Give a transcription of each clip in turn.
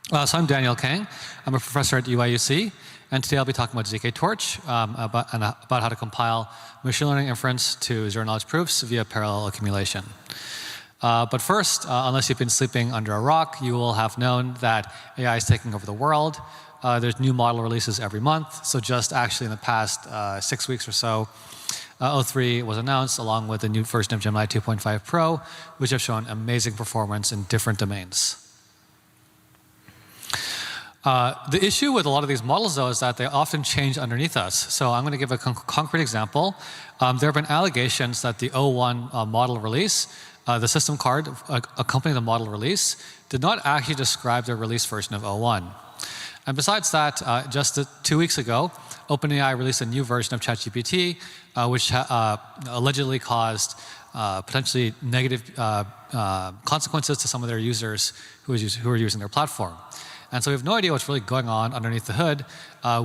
So I'm Daniel Kang. I'm a professor at UIUC, and today I'll be talking about ZKTorch, about how to compile machine learning inference to zero-knowledge proofs via parallel accumulation. But first, unless you've been sleeping under a rock, you will have known that AI is taking over the world. There's new model releases every month. So just actually in the past 6 weeks or so, O3 was announced along with the new version of Gemini 2.5 Pro, which have shown amazing performance in different domains. The issue with a lot of these models, though, is that they often change underneath us. So I'm going to give a concrete example. There have been allegations that the O1 model release, the system card accompanying the model release, did not actually describe the release version of O1. And besides that, just 2 weeks ago, OpenAI released a new version of ChatGPT, which allegedly caused potentially negative consequences to some of their users who are using their platform. And so we have no idea what's really going on underneath the hood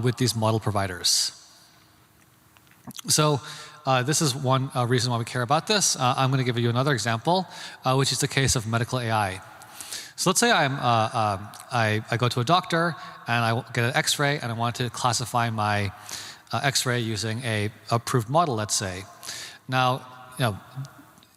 with these model providers. So this is one reason why we care about this. I'm going to give you another example, which is the case of medical AI. So let's say I go to a doctor and I get an X-ray and I want to classify my X-ray using a approved model, let's say. Now,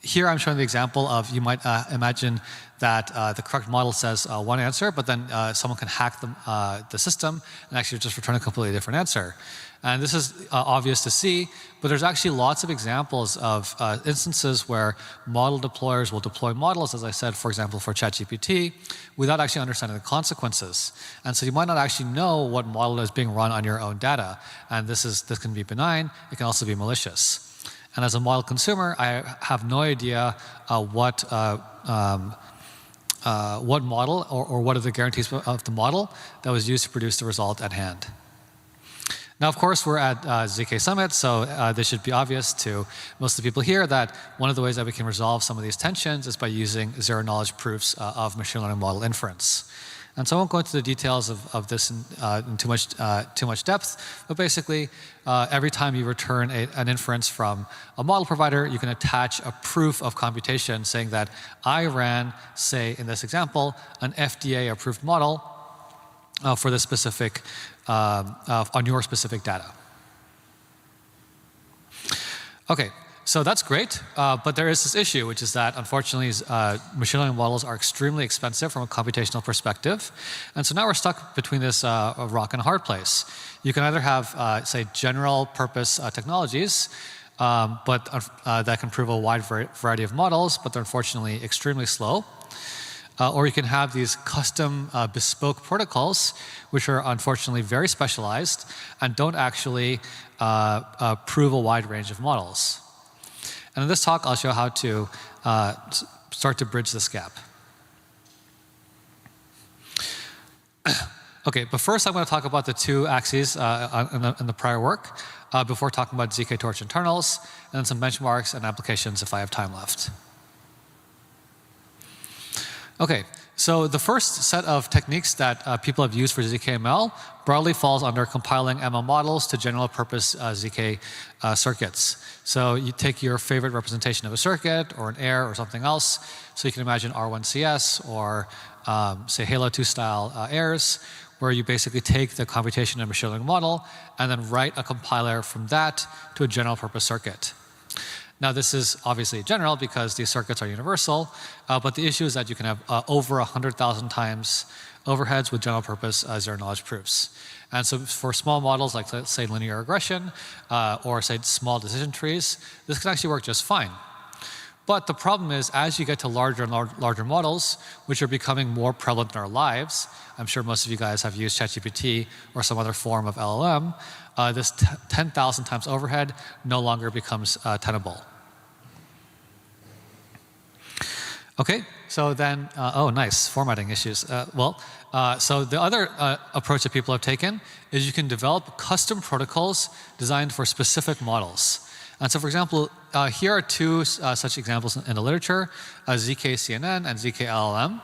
here I'm showing the example of, you might imagine that the correct model says one answer, but then someone can hack the system and actually just return a completely different answer. And this is obvious to see, but there's actually lots of examples of instances where model deployers will deploy models, as I said, for example, for ChatGPT, without actually understanding the consequences. And so you might not actually know what model is being run on your own data. And this can be benign. It can also be malicious. And as a model consumer, I have no idea what model or what are the guarantees of the model that was used to produce the result at hand. Now, of course, we're at ZK Summit, so this should be obvious to most of the people here that one of the ways that we can resolve some of these tensions is by using zero-knowledge proofs of machine learning model inference. And so I won't go into the details of this in too much depth, but basically, every time you return an inference from a model provider, you can attach a proof of computation saying that I ran, say in this example, an FDA-approved model for this specific, on your specific data. Okay. So that's great, but there is this issue, which is that unfortunately machine learning models are extremely expensive from a computational perspective. And so now we're stuck between this rock and a hard place. You can either have, say, general purpose technologies, but that can prove a wide variety of models, but they're unfortunately extremely slow. Or you can have these custom bespoke protocols, which are unfortunately very specialized and don't actually prove a wide range of models. And in this talk, I'll show how to start to bridge this gap. Okay, but first I'm going to talk about the two axes in the prior work before talking about ZKTorch internals, and then some benchmarks and applications if I have time left. Okay, so the first set of techniques that people have used for ZKML broadly falls under compiling ML models to general purpose ZK circuits. So you take your favorite representation of a circuit or an error or something else. So you can imagine R1CS or say Halo 2 style errors, where you basically take the computation of a machine learning model and then write a compiler from that to a general purpose circuit. Now this is obviously general because these circuits are universal, but the issue is that you can have over 100,000 times overheads with general purpose zero-knowledge proofs. And so for small models like, let's say, linear regression or say small decision trees, this can actually work just fine. But the problem is, as you get to larger and larger models, which are becoming more prevalent in our lives, I'm sure most of you guys have used ChatGPT or some other form of LLM, this 10,000 times overhead no longer becomes tenable. Okay, so then, oh nice, formatting issues. So the other approach that people have taken is you can develop custom protocols designed for specific models. And so for example, here are two such examples in the literature, ZK-CNN and ZK-LLM.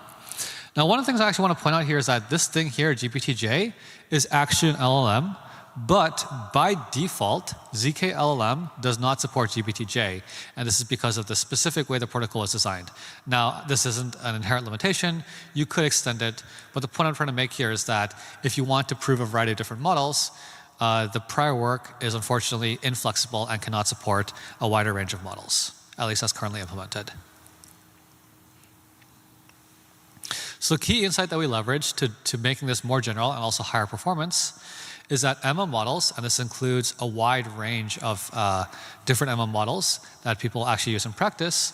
Now one of the things I actually want to point out here is that this thing here, GPTJ, is actually an LLM, But by default, ZK-LLM does not support GPTJ, and this is because of the specific way the protocol is designed. Now, this isn't an inherent limitation. You could extend it, but the point I'm trying to make here is that if you want to prove a variety of different models, the prior work is unfortunately inflexible and cannot support a wider range of models, at least as currently implemented. So the key insight that we leverage to making this more general and also higher performance is that ML models, and this includes a wide range of different ML models that people actually use in practice,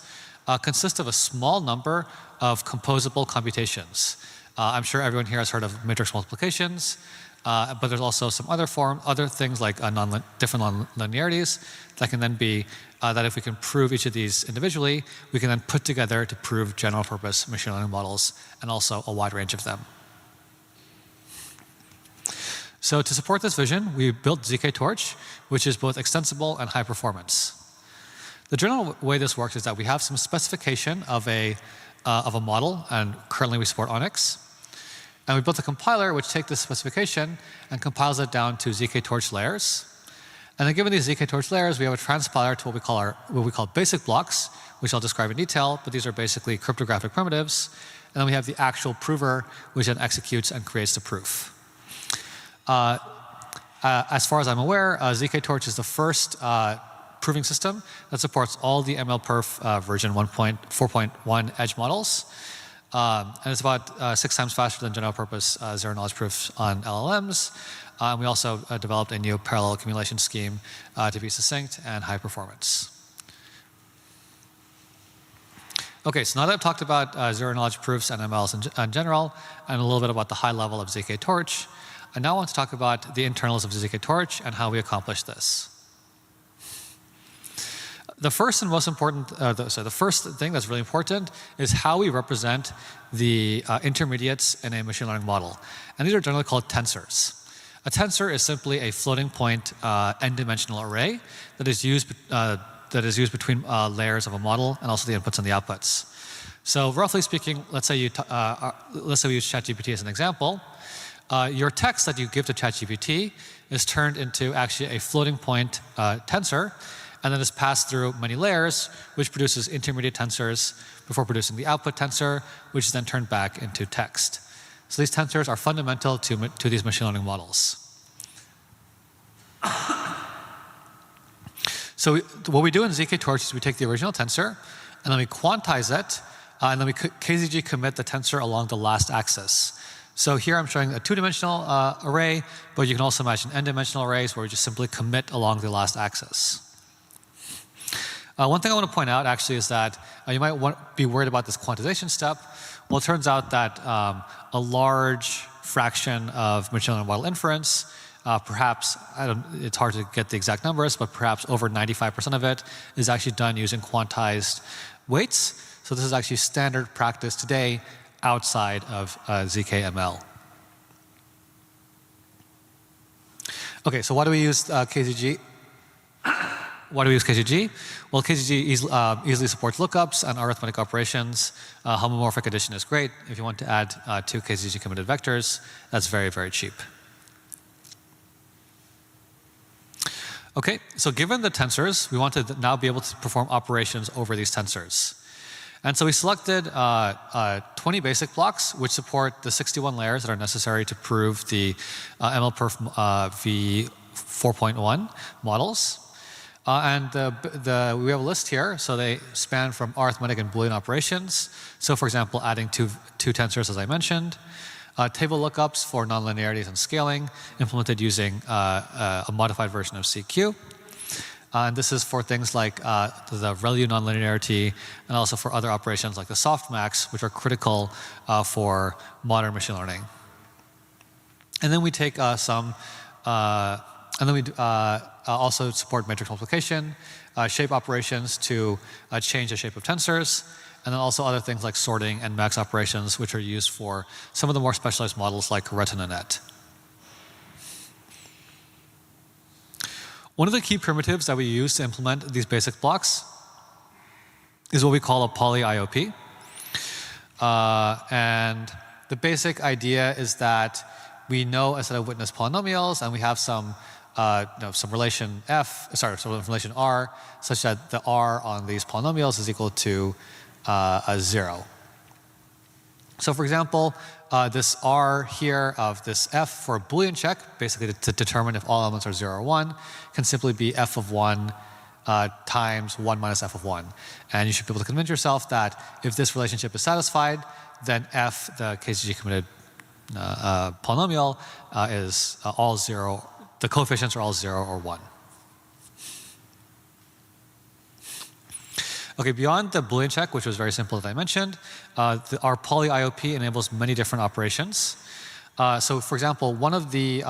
consist of a small number of composable computations. I'm sure everyone here has heard of matrix multiplications, but there's also some other things like different nonlinearities that can then be that if we can prove each of these individually, we can then put together to prove general purpose machine learning models and also a wide range of them. So to support this vision, we built ZKTorch, which is both extensible and high performance. The general way this works is that we have some specification of a model, and currently we support Onyx. And we built a compiler which takes this specification and compiles it down to ZKTorch layers. And then given these ZKTorch layers, we have a transpiler to what we call basic blocks, which I'll describe in detail, but these are basically cryptographic primitives. And then we have the actual prover, which then executes and creates the proof. As far as I'm aware, ZKTorch is the first proving system that supports all the MLPerf version 4.1 edge models. And it's about 6 times faster than general purpose zero knowledge proofs on LLMs. We also developed a new parallel accumulation scheme to be succinct and high performance. Okay, so now that I've talked about zero knowledge proofs and MLs in general, and a little bit about the high level of ZKTorch, I now want to talk about the internals of ZKTorch and how we accomplish this. The first and most important, the first thing that's really important is how we represent the intermediates in a machine learning model. And these are generally called tensors. A tensor is simply a floating point n-dimensional array that is used between layers of a model and also the inputs and the outputs. So roughly speaking, let's say we use ChatGPT as an example. Your text that you give to ChatGPT is turned into actually a floating point tensor, and then is passed through many layers, which produces intermediate tensors before producing the output tensor, which is then turned back into text. So these tensors are fundamental to these machine learning models. So what we do in ZKTorch is we take the original tensor, and then we quantize it, and then we KZG commit the tensor along the last axis. So here I'm showing a 2-dimensional array, but you can also imagine n-dimensional arrays where we just simply commit along the last axis. One thing I want to point out actually is that you might be worried about this quantization step. Well, it turns out that a large fraction of machine learning model inference, perhaps, it's hard to get the exact numbers, but perhaps over 95% of it is actually done using quantized weights. So this is actually standard practice today outside of ZKML. Okay, so why do we use KZG? Why do we use KZG? Well, KZG easily supports lookups and arithmetic operations. Homomorphic addition is great. If you want to add 2 KZG committed vectors, that's very, very cheap. Okay, so given the tensors, we want to now be able to perform operations over these tensors. And so we selected 20 basic blocks, which support the 61 layers that are necessary to prove the MLPerf v4.1 models. And we have a list here, so they span from arithmetic and Boolean operations. So for example, adding two tensors, as I mentioned. Table lookups for nonlinearities and scaling, implemented using a modified version of CQ. And this is for things like the ReLU nonlinearity, and also for other operations like the softmax, which are critical for modern machine learning. And then we take and then we also support matrix multiplication, shape operations to change the shape of tensors, and then also other things like sorting and max operations, which are used for some of the more specialized models like RetinaNet. One of the key primitives that we use to implement these basic blocks is what we call a poly IOP. And the basic idea is that we know a set of witness polynomials, and we have some some relation some relation R, such that the R on these polynomials is equal to 0. So for example, this R here of this f for a Boolean check, basically to determine if all elements are 0 or 1, can simply be f of 1 times 1 minus f of 1. And you should be able to convince yourself that if this relationship is satisfied, then f, the KZG committed polynomial, is all 0. The coefficients are all 0 or 1. Okay, beyond the Boolean check, which was very simple as I mentioned, our poly IOP enables many different operations. So for example, one of the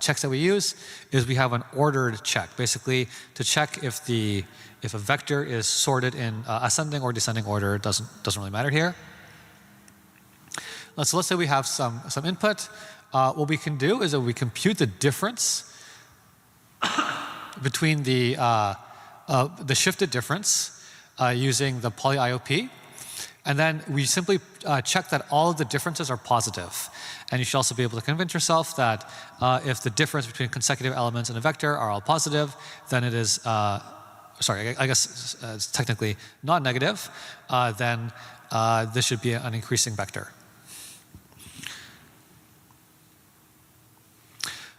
checks that we use is we have an ordered check, basically to check if a vector is sorted in ascending or descending order. Doesn't really matter here. So let's say we have some input. What we can do is that we compute the difference between the shifted difference using the poly IOP, and then we simply check that all of the differences are positive. And you should also be able to convince yourself that if the difference between consecutive elements in a vector are all positive, then it is, sorry, I guess it's technically not negative, then this should be an increasing vector.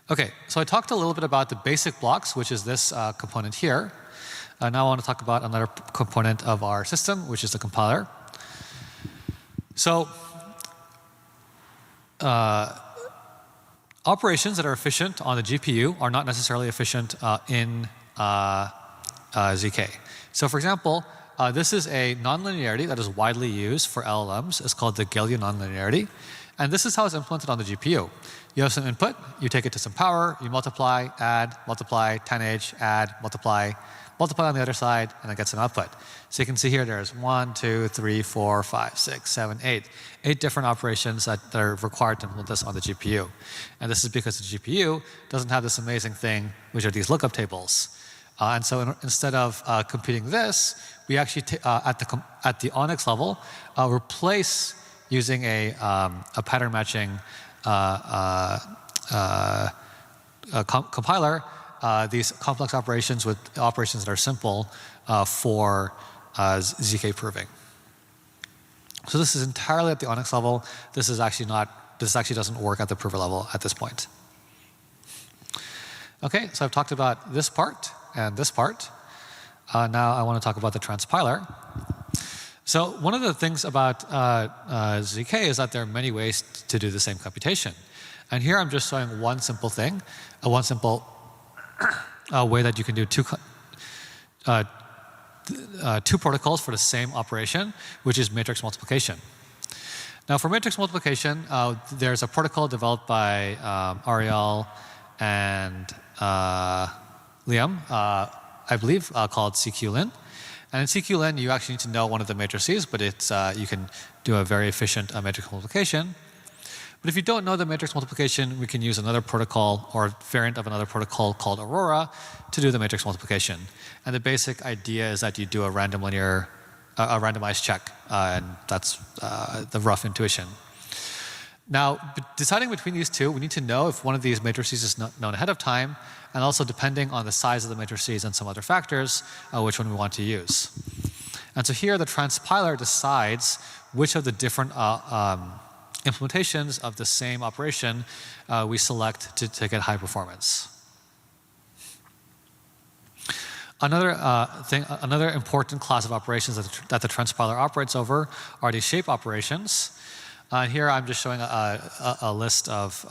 Okay, so I talked a little bit about the basic blocks, which is this component here. Now I want to talk about another component of our system, which is the compiler. So operations that are efficient on the GPU are not necessarily efficient in ZK. So for example, this is a nonlinearity that is widely used for LLMs. It's called the Gaussian nonlinearity. And this is how it's implemented on the GPU. You have some input, you take it to some power, you multiply, add, multiply, 10H, add, multiply on the other side, and it gets an output. So you can see here there's 1, 2, 3, 4, 5, 6, 7, 8. 8 different operations that are required to implement this on the GPU. And this is because the GPU doesn't have this amazing thing, which are these lookup tables. And so instead of computing this, we actually, at the Onyx level, replace using a pattern matching compiler these complex operations with operations that are simple for ZK proving. So this is entirely at the Onyx level. This is actually not. This actually doesn't work at the prover level at this point. Okay, so I've talked about this part and this part. Now I want to talk about the transpiler. So one of the things about ZK is that there are many ways to do the same computation. And here I'm just showing one simple thing, one simple way that you can do two protocols for the same operation, which is matrix multiplication. Now for matrix multiplication, there's a protocol developed by Ariel and Liam, I believe, called CQLin. And in CQLin, you actually need to know one of the matrices, but it's, you can do a very efficient matrix multiplication. But if you don't know the matrix multiplication, we can use another protocol or variant of another protocol called Aurora to do the matrix multiplication. And the basic idea is that you do a random linear, a randomized check, and that's the rough intuition. Now, deciding between these two, we need to know if one of these matrices is known ahead of time, and also depending on the size of the matrices and some other factors, which one we want to use. And so here the transpiler decides which of the different implementations of the same operation we select to get high performance. Another important class of operations that the transpiler operates over are the shape operations. Here I'm just showing a list of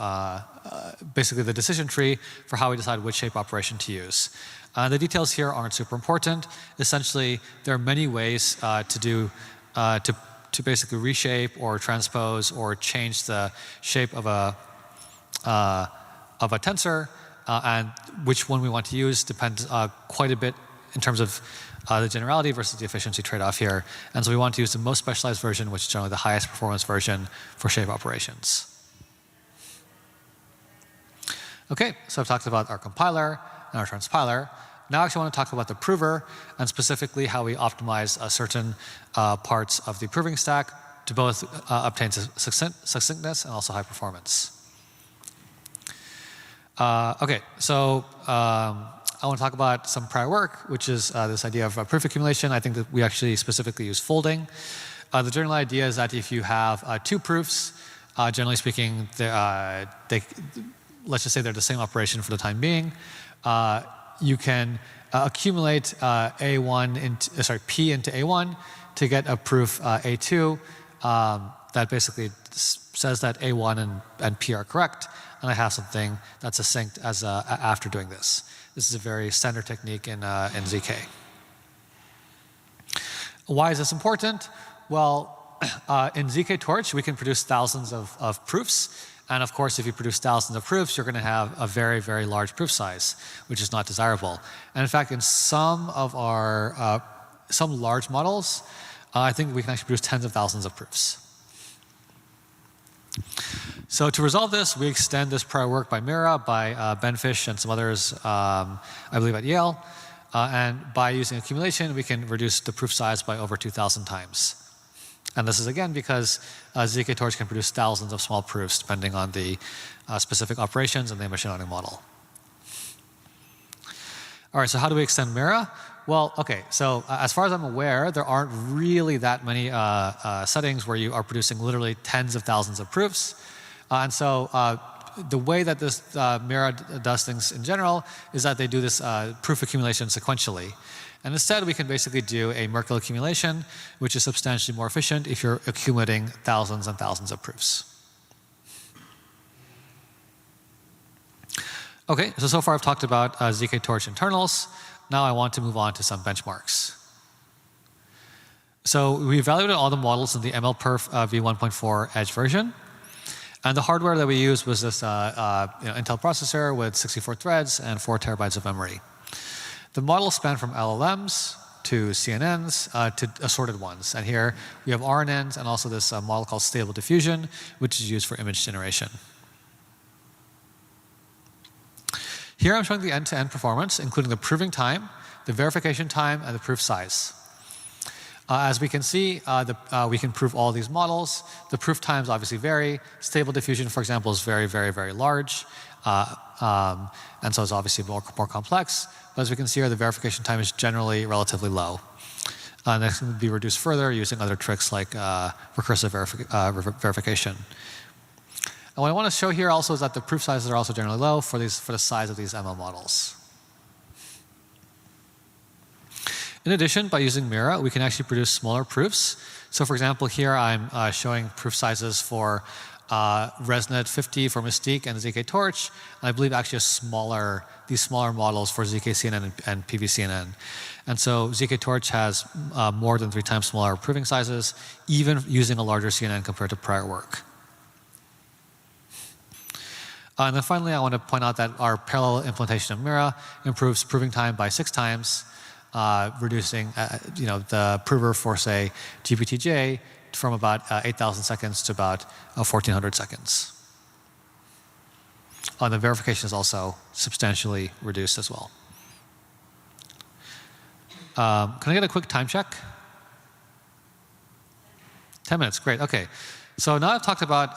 basically the decision tree for how we decide which shape operation to use. The details here aren't super important. Essentially, there are many ways to basically reshape or transpose or change the shape of a tensor, and which one we want to use depends quite a bit in terms of the generality versus the efficiency trade-off here. And so we want to use the most specialized version, which is generally the highest performance version for shape operations. Okay, so I've talked about our compiler and our transpiler. Now I actually want to talk about the prover, and specifically how we optimize certain parts of the proving stack to both obtain succinctness and also high performance. Okay, so I want to talk about some prior work, which is this idea of proof accumulation. I think that we actually specifically use folding. The general idea is that if you have two proofs, generally speaking, let's just say they're the same operation for the time being, you can accumulate P into A1 to get a proof A2 that basically says that A1 and P are correct, and I have something that's succinct as after doing this. This is a very standard technique in ZK. Why is this important? Well, in ZKTorch, we can produce thousands of proofs. And of course, if you produce thousands of proofs, you're going to have a very, very large proof size, which is not desirable. And in fact, in some of our some large models, I think we can actually produce tens of thousands of proofs. So to resolve this, we extend this prior work by Mira, by Ben Fish and some others, I believe at Yale. And by using accumulation, we can reduce the proof size by over 2,000 times. And this is again because ZKTorch can produce thousands of small proofs depending on the specific operations in the machine learning model. All right, so how do we extend Mira? Well, okay, so as far as I'm aware, there aren't really that many settings where you are producing literally tens of thousands of proofs. And so the way that this Mira does things in general is that they do this proof accumulation sequentially. And instead, we can basically do a Merkle accumulation, which is substantially more efficient if you're accumulating thousands and thousands of proofs. Okay, so far I've talked about ZKTorch internals. Now I want to move on to some benchmarks. So we evaluated all the models in the MLPerf v1.4 Edge version. And the hardware that we used was this Intel processor with 64 threads and 4 terabytes of memory. The models span from LLMs to CNNs to assorted ones. And here we have RNNs and also this model called Stable Diffusion, which is used for image generation. Here I'm showing the end-to-end performance, including the proving time, the verification time, and the proof size. As we can see, we can prove all these models. The proof times obviously vary. Stable Diffusion, for example, is very, very, very large. And so it's obviously more complex. But as we can see here, the verification time is generally relatively low. And this can be reduced further using other tricks like recursive verification. And what I want to show here also is that the proof sizes are also generally low for the size of these ML models. In addition, by using Mira, we can actually produce smaller proofs. So for example, here I'm showing proof sizes for ResNet 50 for Mystique and ZKTorch. And I believe actually these smaller models for ZK-CNN and PV-CNN. And so ZKTorch has more than 3 times smaller proving sizes, even using a larger CNN compared to prior work. And then finally, I want to point out that our parallel implementation of Mira improves proving time by 6 times, reducing the prover for, say, GPTJ from about 8,000 seconds to about 1,400 seconds. The verification is also substantially reduced as well. Can I get a quick time check? 10 minutes, great, okay. So now I've talked about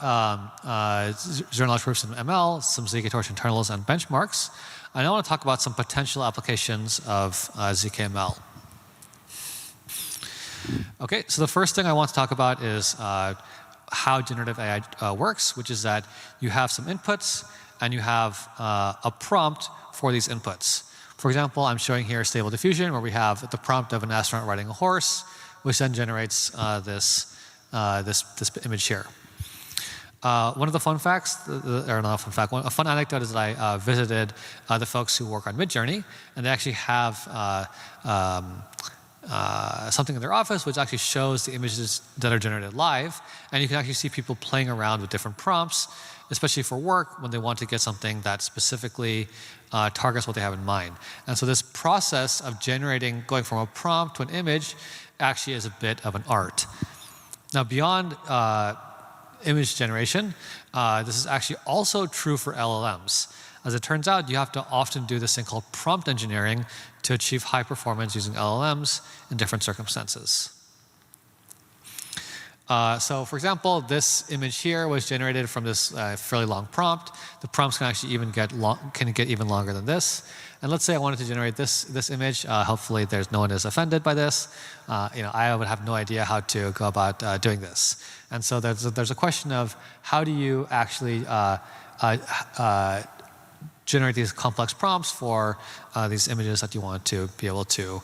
generalized proofs in ML, some ZKTorch internals and benchmarks. I now want to talk about some potential applications of ZKML. Okay, so the first thing I want to talk about is how generative AI works, which is that you have some inputs and you have a prompt for these inputs. For example, I'm showing here Stable Diffusion, where we have the prompt of an astronaut riding a horse, which then generates this image here. One of the fun facts, or not a fun fact, a fun anecdote is that I visited the folks who work on Midjourney, and they actually have something in their office which actually shows the images that are generated live, and you can actually see people playing around with different prompts, especially for work when they want to get something that specifically targets what they have in mind. And so this process of going from a prompt to an image actually is a bit of an art. Now beyond image generation, this is actually also true for LLMs. As it turns out, you have to often do this thing called prompt engineering to achieve high performance using LLMs in different circumstances. So for example, this image here was generated from this fairly long prompt. The prompts can actually even get even longer than this. And let's say I wanted to generate this image. Hopefully, no one is offended by this. I would have no idea how to go about doing this. And so there's a question of how do you actually generate these complex prompts for these images that you want to be able to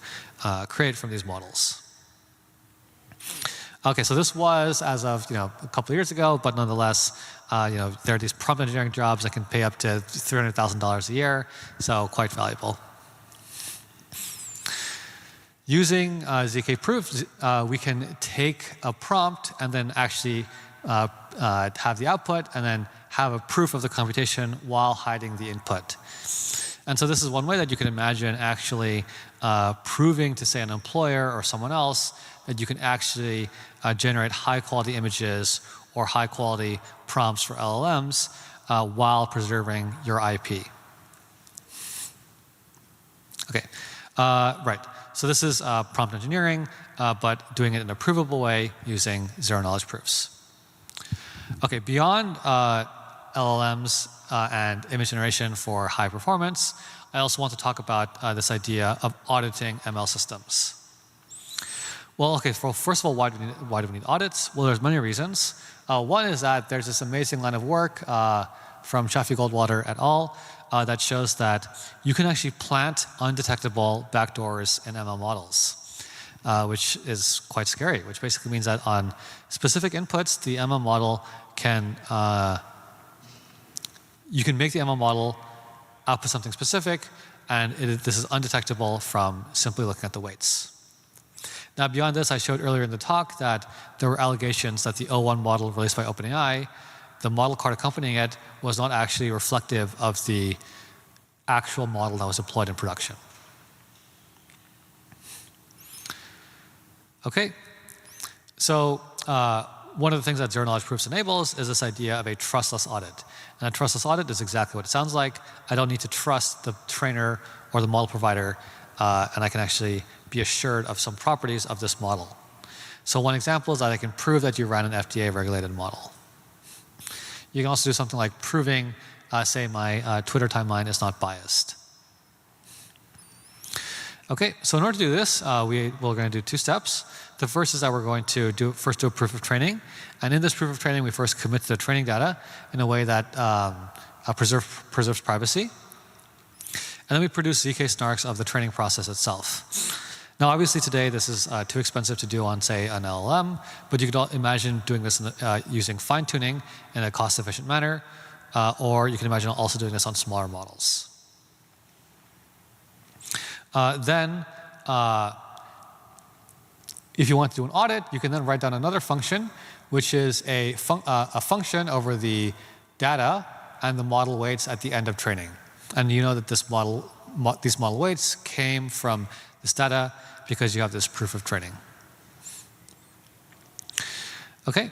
create from these models. Okay, so this was as of a couple of years ago, but nonetheless, there are these prompt engineering jobs that can pay up to $300,000 a year, so quite valuable. Using ZK proofs, we can take a prompt and then actually have the output, and then have a proof of the computation while hiding the input. And so this is one way that you can imagine actually proving to, say, an employer or someone else that you can actually generate high-quality images or high-quality prompts for LLMs while preserving your IP. Okay, right. So this is prompt engineering, but doing it in a provable way using zero-knowledge proofs. Okay, beyond LLMs and image generation for high performance, I also want to talk about this idea of auditing ML systems. Well, okay, first of all, why do we need audits? Well, there's many reasons. One is that there's this amazing line of work from Shafi Goldwater et al. That shows that you can actually plant undetectable backdoors in ML models, which is quite scary, which basically means that on specific inputs, the ML model can, you can make the ML model output something specific, and this is undetectable from simply looking at the weights. Now, beyond this, I showed earlier in the talk that there were allegations that the O1 model released by OpenAI, the model card accompanying it, was not actually reflective of the actual model that was deployed in production. Okay, so one of the things that zero-knowledge proofs enables is this idea of a trustless audit. And a trustless audit is exactly what it sounds like. I don't need to trust the trainer or the model provider, and I can actually be assured of some properties of this model. So one example is that I can prove that you ran an FDA-regulated model. You can also do something like proving, say, my Twitter timeline is not biased. Okay, so in order to do this, we're going to do two steps. The first is that we're going to first do a proof of training. And in this proof of training, we first commit to the training data in a way that preserves privacy. And then we produce ZK-SNARKs of the training process itself. Now, obviously, today, this is too expensive to do on, say, an LLM, but you could imagine doing this using fine-tuning in a cost-efficient manner, or you can imagine also doing this on smaller models. Then, if you want to do an audit, you can then write down another function, which is a function over the data and the model weights at the end of training. And you know that these model weights came from this data because you have this proof of training. Okay,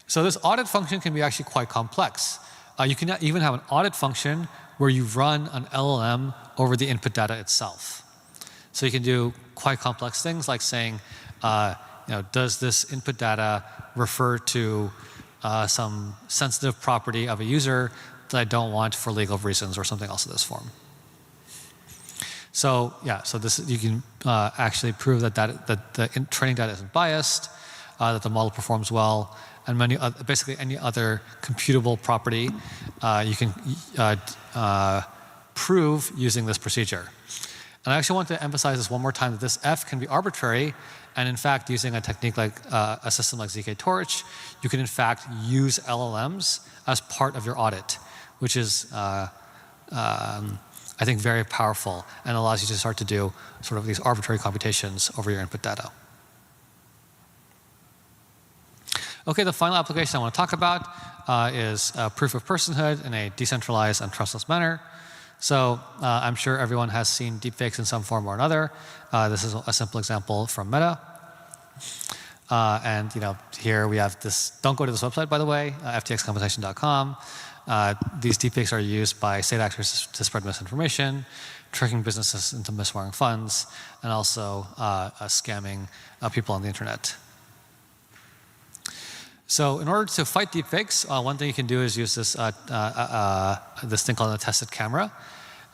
so this audit function can be actually quite complex. You can even have an audit function where you run an LLM over the input data itself. So you can do quite complex things like saying, does this input data refer to some sensitive property of a user that I don't want for legal reasons or something else of this form. So yeah, so this you can actually prove that the training data isn't biased, that the model performs well, and basically any other computable property you can prove using this procedure. And I actually want to emphasize this one more time that this F can be arbitrary, and in fact, using a technique like a system like ZKTorch, you can in fact use LLMs as part of your audit, which is I think very powerful and allows you to start to do sort of these arbitrary computations over your input data. Okay, the final application I want to talk about is proof of personhood in a decentralized and trustless manner. So I'm sure everyone has seen deepfakes in some form or another. This is a simple example from Meta. And here we have this. Don't go to this website, by the way, ftxcompensation.com. These deepfakes are used by state actors to spread misinformation, tricking businesses into miswiring funds, and also scamming people on the internet. So in order to fight deepfakes, one thing you can do is use this this thing called an attested camera.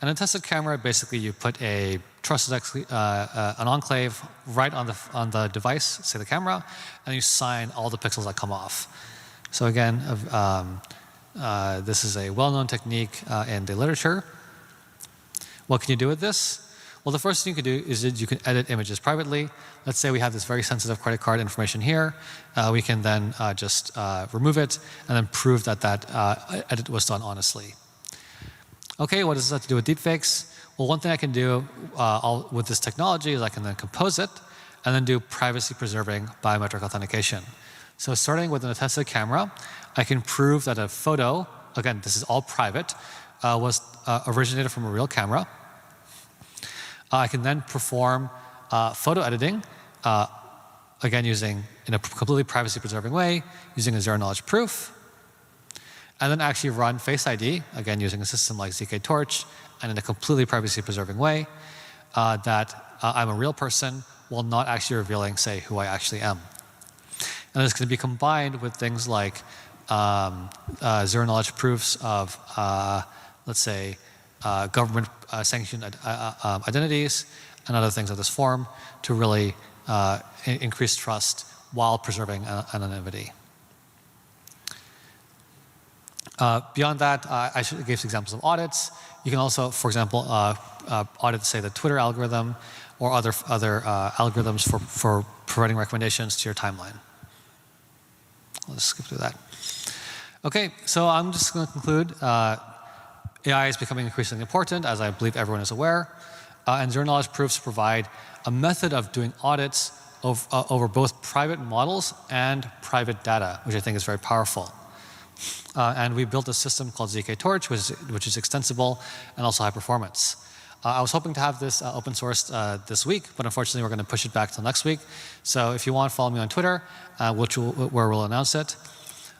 An attested camera, basically, you put a trusted an enclave right on the device, say the camera, and you sign all the pixels that come off. So again, this is a well-known technique in the literature. What can you do with this? Well, the first thing you can do is that you can edit images privately. Let's say we have this very sensitive credit card information here. We can then just remove it and then prove that that edit was done honestly. Okay, what does this have to do with deepfakes? Well, one thing I can do with this technology is I can then compose it and then do privacy-preserving biometric authentication. So starting with an attested camera, I can prove that a photo, again, this is all private, was originated from a real camera. I can then perform photo editing, again using in a completely privacy-preserving way, using a zero-knowledge proof, and then actually run Face ID, again using a system like ZKTorch, and in a completely privacy-preserving way, that I'm a real person while not actually revealing, say, who I actually am. And it's going to be combined with things like zero-knowledge proofs of, let's say, government-sanctioned identities and other things of this form to really increase trust while preserving anonymity. Beyond that, I gave examples of audits. You can also, for example, audit, say, the Twitter algorithm or other algorithms for providing recommendations to your timeline. I'll just skip through that. Okay, so I'm just going to conclude. AI is becoming increasingly important, as I believe everyone is aware. And zero-knowledge proofs provide a method of doing audits over both private models and private data, which I think is very powerful. And we built a system called ZKTorch, which is extensible and also high performance. I was hoping to have this open sourced this week, but unfortunately we're going to push it back till next week. So if you want, follow me on Twitter, where we'll announce it.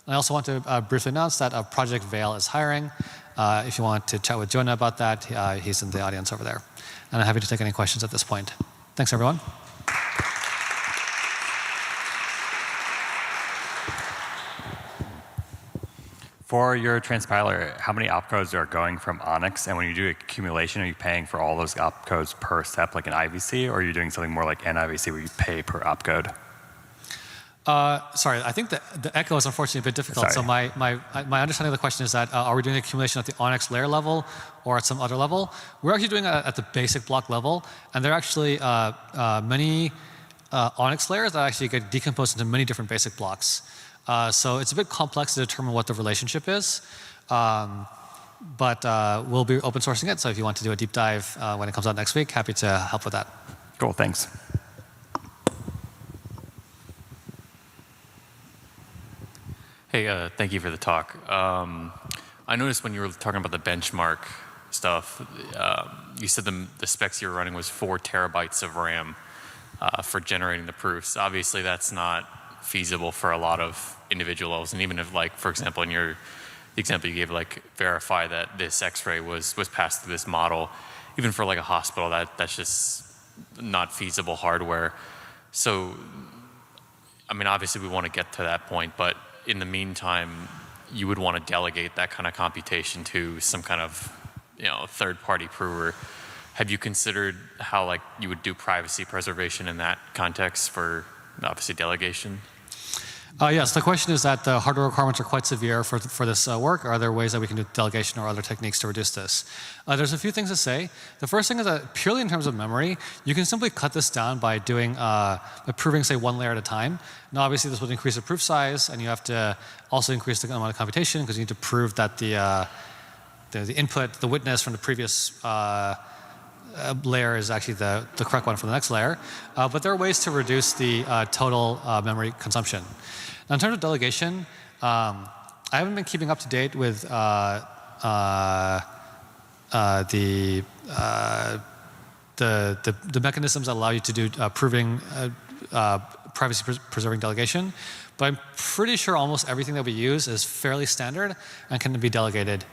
And I also want to briefly announce that Project VAIL is hiring. If you want to chat with Jonah about that, he's in the audience over there. And I'm happy to take any questions at this point. Thanks, everyone. For your transpiler, how many opcodes are going from Onyx? And when you do accumulation, are you paying for all those opcodes per step like an IVC, or are you doing something more like an IVC where you pay per opcode? Sorry, I think the echo is unfortunately a bit difficult. Sorry. So my understanding of the question is that are we doing accumulation at the Onyx layer level or at some other level? We're actually doing it at the basic block level, and there are actually many Onyx layers that actually get decomposed into many different basic blocks. So it's a bit complex to determine what the relationship is, but we'll be open sourcing it. So if you want to do a deep dive when it comes out next week, happy to help with that. Cool, thanks. Hey, thank you for the talk. I noticed when you were talking about the benchmark stuff, you said the specs you were running was 4 terabytes of RAM for generating the proofs. Obviously, that's not feasible for a lot of individual levels. And even if, like, for example, in the example you gave, like, verify that this X-ray was passed through this model, even for like a hospital, that's just not feasible hardware. So, I mean, obviously we want to get to that point, but in the meantime, you would want to delegate that kind of computation to some kind of, third-party prover. Have you considered how, like, you would do privacy preservation in that context for obviously delegation? Yes, the question is that the hardware requirements are quite severe for this work. Are there ways that we can do delegation or other techniques to reduce this? There's a few things to say. The first thing is that purely in terms of memory, you can simply cut this down by doing, by proving, say, 1 layer at a time. Now, obviously, this would increase the proof size, and you have to also increase the amount of computation because you need to prove that the input, the witness from the previous layer is actually the correct one for the next layer. But there are ways to reduce the total memory consumption. Now, in terms of delegation, I haven't been keeping up to date with the mechanisms that allow you to do proving privacy-preserving delegation. But I'm pretty sure almost everything that we use is fairly standard and can be delegated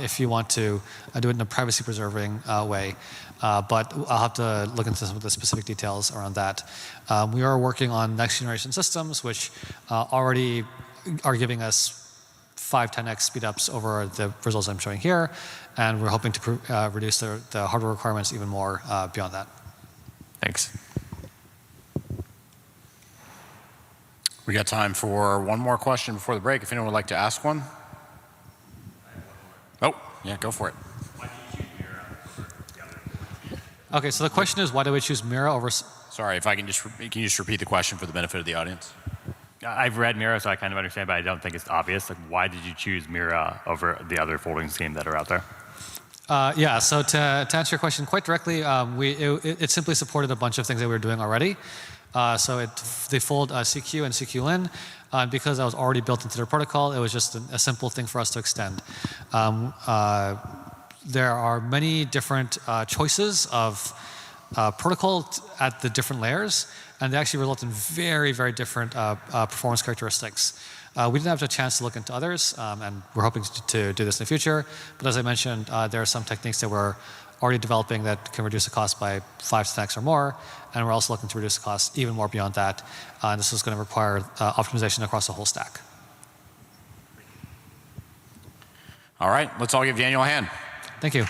if you want to do it in a privacy-preserving way. But I'll have to look into some of the specific details around that. We are working on next generation systems, which already are giving us 5-10x speedups over the results I'm showing here, and we're hoping to reduce the hardware requirements even more beyond that. Thanks. We got time for one more question before the break. If anyone would like to ask one. Oh, yeah, go for it. Okay, so the question is, why do we choose Mira over? Sorry, if I can can you just repeat the question for the benefit of the audience? I've read Mira, so I kind of understand, but I don't think it's obvious. Like, why did you choose Mira over the other folding scheme that are out there? Yeah, so to answer your question quite directly, it simply supported a bunch of things that we were doing already. So they fold CQ and CQ-LIN. Because that was already built into their protocol, it was just a simple thing for us to extend. There are many different choices of protocol at the different layers, and they actually result in very, very different performance characteristics. We didn't have a chance to look into others, and we're hoping to do this in the future. But as I mentioned, there are some techniques that we're already developing that can reduce the cost by 5-10x or more, and we're also looking to reduce the cost even more beyond that. And this is going to require optimization across the whole stack. All right, let's all give Daniel a hand. Thank you.